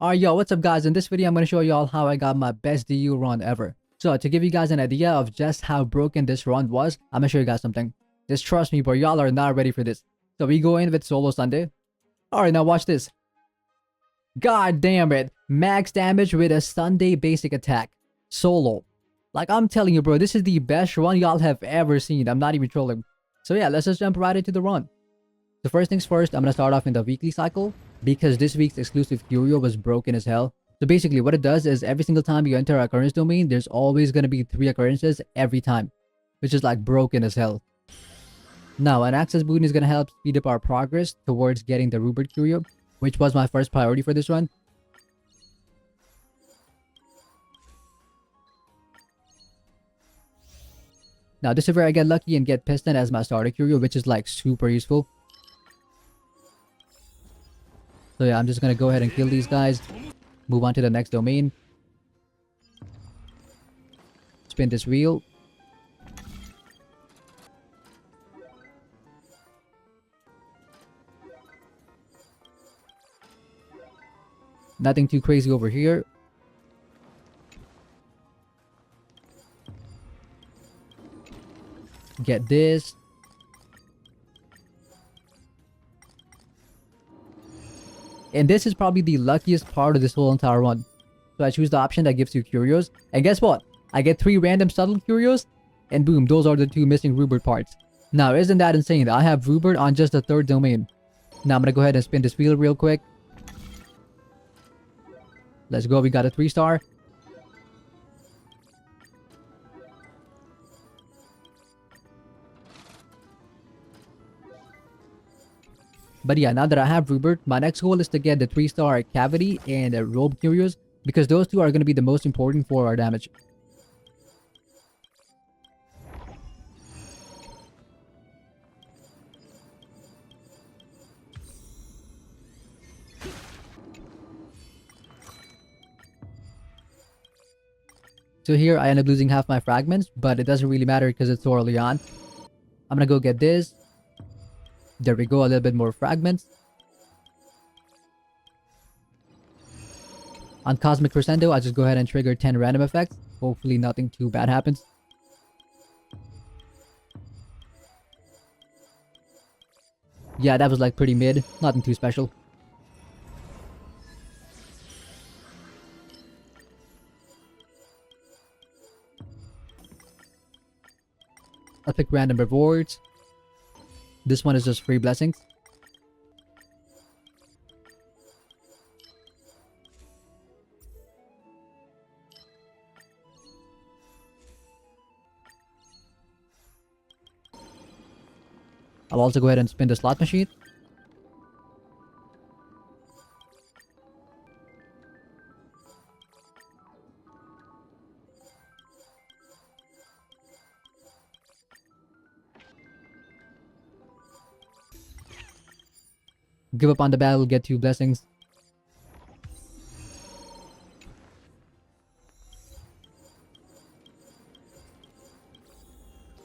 Alright, yo, what's up guys? In this video, I'm going to show y'all how I got my best DU run ever. So, to give you guys an idea of just how broken this run was, I'm going to show you guys something. Just trust me, bro, y'all are not ready for this. So, we go in with Solo Sunday. Alright, now watch this. God damn it. Max damage with a Sunday basic attack. Solo. Like, I'm telling you, bro, this is the best run y'all have ever seen. I'm not even trolling. So, yeah, let's just jump right into the run. So, first things first, I'm going to start off in the weekly cycle, because this week's exclusive curio was broken as hell. So basically what it does is every single time you enter occurrence domain, there's always going to be 3 occurrences every time, which is like broken as hell. Now an access boon is going to help speed up our progress towards getting the Rupert curio, which was my first priority for this run. Now this is where I get lucky and get Piston as my starter curio, which is like super useful. So yeah, I'm just gonna go ahead and kill these guys. Move on to the next domain. Spin this wheel. Nothing too crazy over here. Get this. And this is probably the luckiest part of this whole entire run. So I choose the option that gives you curios. And guess what? I get 3 random subtle curios. And boom, those are the 2 missing Rupert parts. Now, isn't that insane? I have Rupert on just the 3rd domain. Now I'm gonna go ahead and spin this wheel real quick. Let's go, we got a 3-star. But yeah, now that I have Rupert, my next goal is to get the 3-star Cavity and Robe Curios, because those 2 are going to be the most important for our damage. So here I end up losing half my fragments, but it doesn't really matter because it's so early on. I'm going to go get this. There we go, a little bit more fragments. On Cosmic Crescendo, I just go ahead and trigger 10 random effects. Hopefully nothing too bad happens. Yeah, that was like pretty mid. Nothing too special. I'll pick random rewards. This one is just free blessings. I'll also go ahead and spin the slot machine. Give up on the battle, get 2 blessings.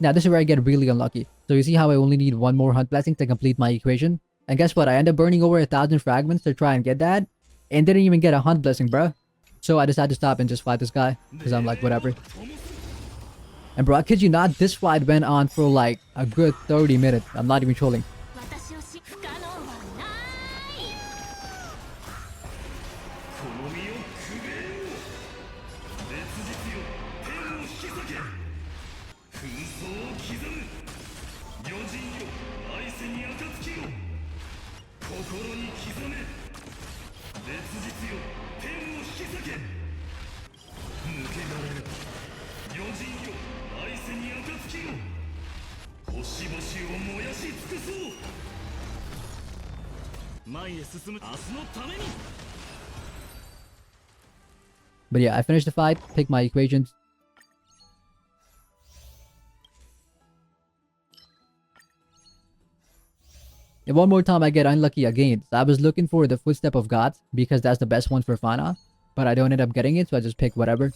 Now this is where I get really unlucky. So you see how I only need 1 more hunt blessing to complete my equation? And guess what? I end up burning over 1,000 fragments to try and get that. And didn't even get a hunt blessing, bruh. So I decided to stop and just fight this guy. Because I'm like, whatever. And bro, I kid you not, this fight went on for like a good 30 minutes. I'm not even trolling. But yeah, I finished the fight, picked my equations. And one more time I get unlucky again. So I was looking for the Footstep of God, because that's the best one for Fana. But I don't end up getting it, so I just pick whatever.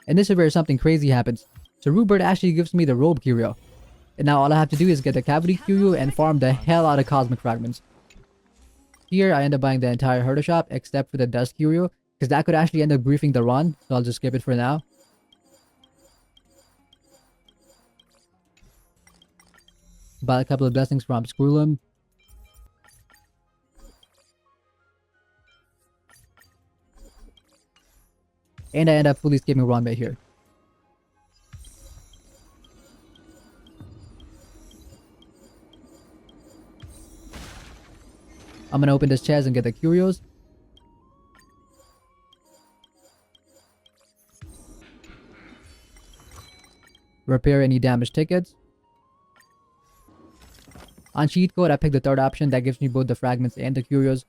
And this is where something crazy happens. So Rupert actually gives me the Robe Curio. And now all I have to do is get the Cavity Curio and farm the hell out of Cosmic Fragments. Here, I end up buying the entire Herder shop except for the Dust Curio, because that could actually end up griefing the run, so I'll just skip it for now. Buy a couple of blessings from Skrulum. And I end up fully skipping run right here. I'm gonna open this chest and get the curios. Repair any damaged tickets. On cheat code, I picked the third option that gives me both the fragments and the curios.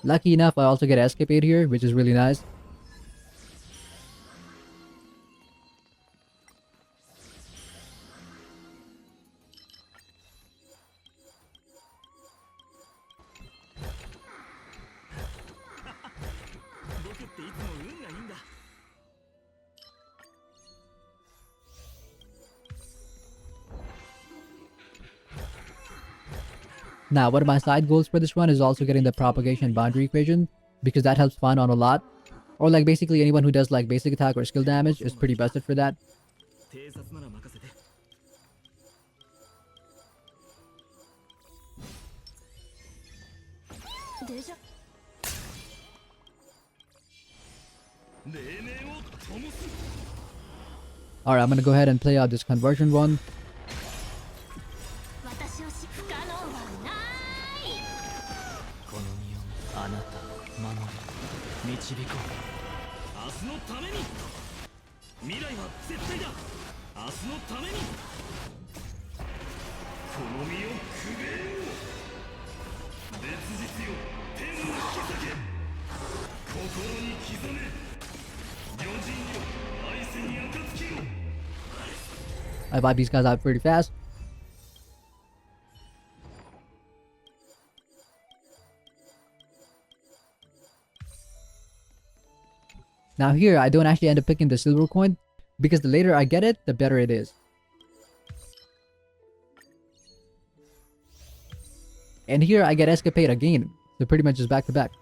Lucky enough, I also get Escapade here, which is really nice. Now, one of my side goals for this run is also getting the propagation boundary equation, because that helps Fawn on a lot. Or like basically anyone who does like basic attack or skill damage is pretty busted for that. Alright, I'm gonna go ahead and play out this conversion one. I vibe these guys out pretty fast. Now here, I don't actually end up picking the silver coin, because the later I get it, the better it is. And here I get Escapade again, so pretty much just back to back.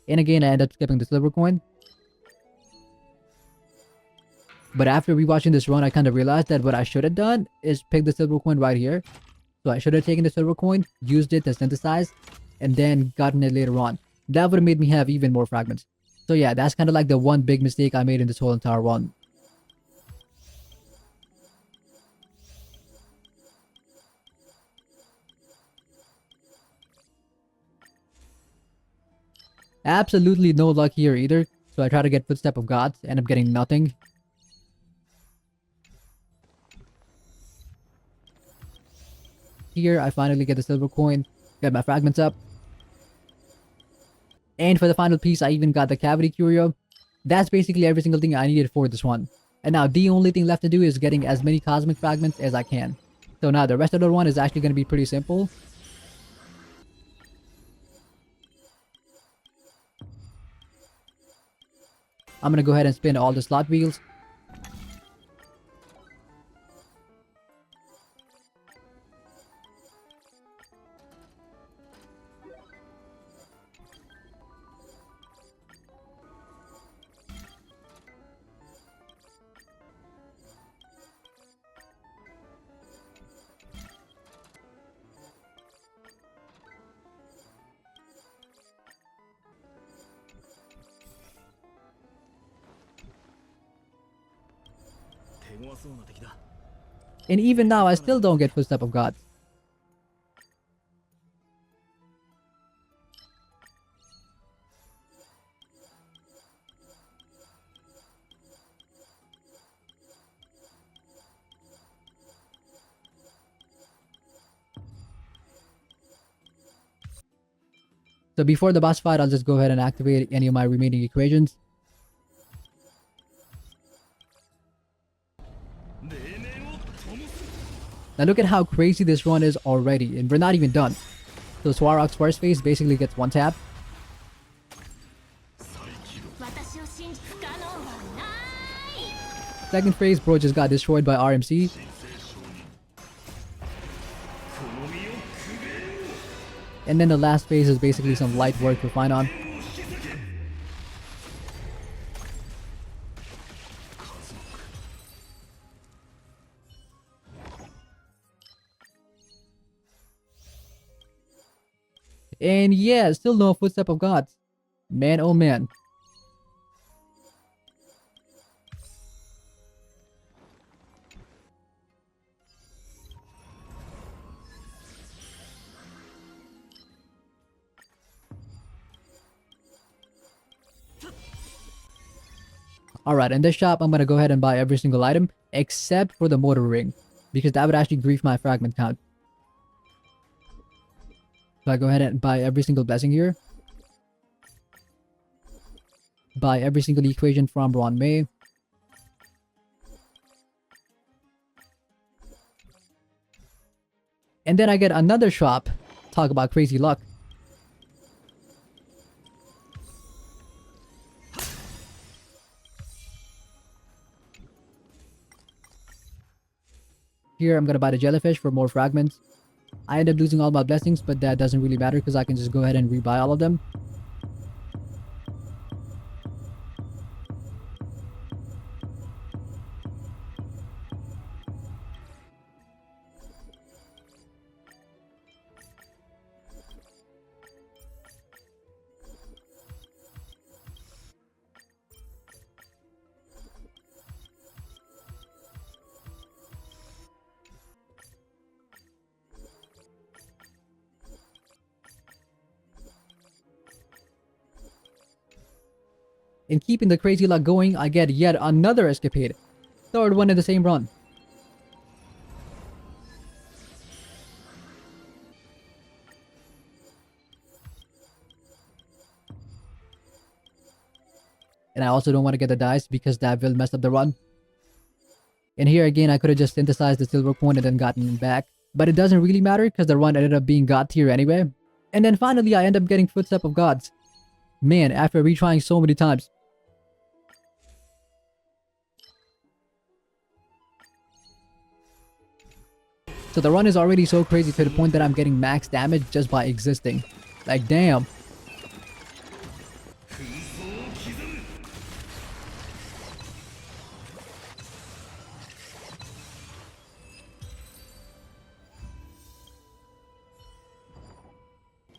And again, I end up skipping the silver coin. But after rewatching this run, I kind of realized that what I should have done is pick the silver coin right here. So I should have taken the silver coin, used it to synthesize, and then gotten it later on. That would have made me have even more fragments. So yeah, that's kind of like the one big mistake I made in this whole entire run. Absolutely no luck here either. So I try to get Footstep of Gods, end up getting nothing. Here, I finally get the silver coin, get my fragments up. And for the final piece, I even got the Cavity Curio. That's basically every single thing I needed for this one. And now the only thing left to do is getting as many Cosmic Fragments as I can. So now the rest of the one is actually going to be pretty simple. I'm going to go ahead and spin all the slot wheels. And even now, I still don't get Footstep of God. So before the boss fight, I'll just go ahead and activate any of my remaining equations. Now look at how crazy this run is already, and we're not even done. So Swarrock's first phase basically gets one tap. Second phase, bro just got destroyed by RMC. And then the last phase is basically some light work for Finon. And yeah, still no Footstep of Gods. Man, oh man. Alright, in this shop, I'm gonna go ahead and buy every single item except for the motor ring, because that would actually grief my fragment count. So I go ahead and buy every single blessing here. Buy every single equation from Ron May. And then I get another shop. Talk about crazy luck. Here, I'm gonna buy the jellyfish for more fragments. I end up losing all my blessings, but that doesn't really matter because I can just go ahead and rebuy all of them. In keeping the crazy luck going, I get yet another escapade. Third one in the same run. And I also don't want to get the dice because that will mess up the run. And here again, I could have just synthesized the silver coin and then gotten back. But it doesn't really matter because the run ended up being god tier anyway. And then finally, I end up getting Footstep of Gods. Man, after retrying so many times. So the run is already so crazy to the point that I'm getting max damage just by existing. Like, damn.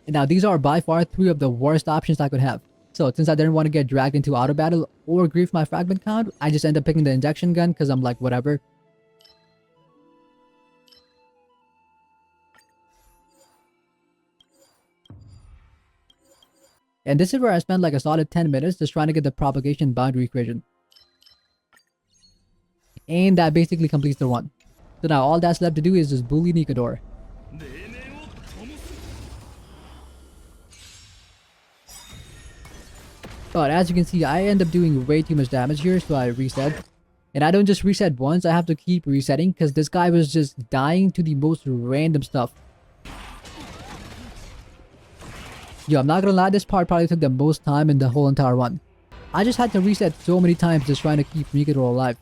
And now these are by far 3 of the worst options I could have. So since I didn't want to get dragged into auto battle or grief my fragment count, I just end up picking the injection gun because I'm like, whatever. And this is where I spent like a solid 10 minutes just trying to get the propagation boundary equation. And that basically completes the run. So now all that's left to do is just bully Nikador. But as you can see, I end up doing way too much damage here, so I reset. And I don't just reset once, I have to keep resetting because this guy was just dying to the most random stuff. Yo, I'm not gonna lie, this part probably took the most time in the whole entire run. I just had to reset so many times just trying to keep Mikado alive.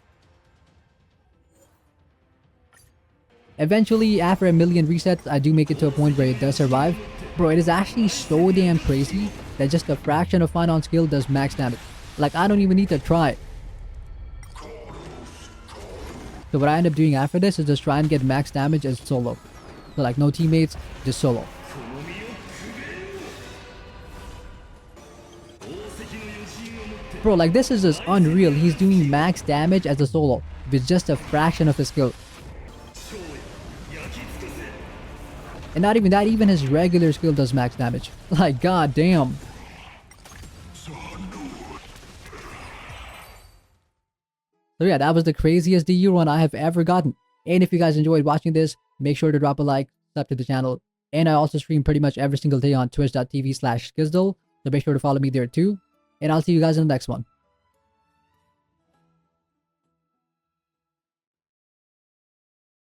Eventually, after a million resets, I do make it to a point where it does survive. Bro, it is actually so damn crazy that just a fraction of Finon skill does max damage. Like, I don't even need to try. So what I end up doing after this is just try and get max damage as solo. So like, no teammates, just solo. Bro, like this is just unreal. He's doing max damage as a solo with just a fraction of his skill. And not even that, even his regular skill does max damage. Like, god damn. So yeah, that was the craziest DU run I have ever gotten. And if you guys enjoyed watching this, make sure to drop a like, sub to the channel, And I also stream pretty much every single day on twitch.tv/Skizdal. So make sure to follow me there too. And I'll see you guys in the next one.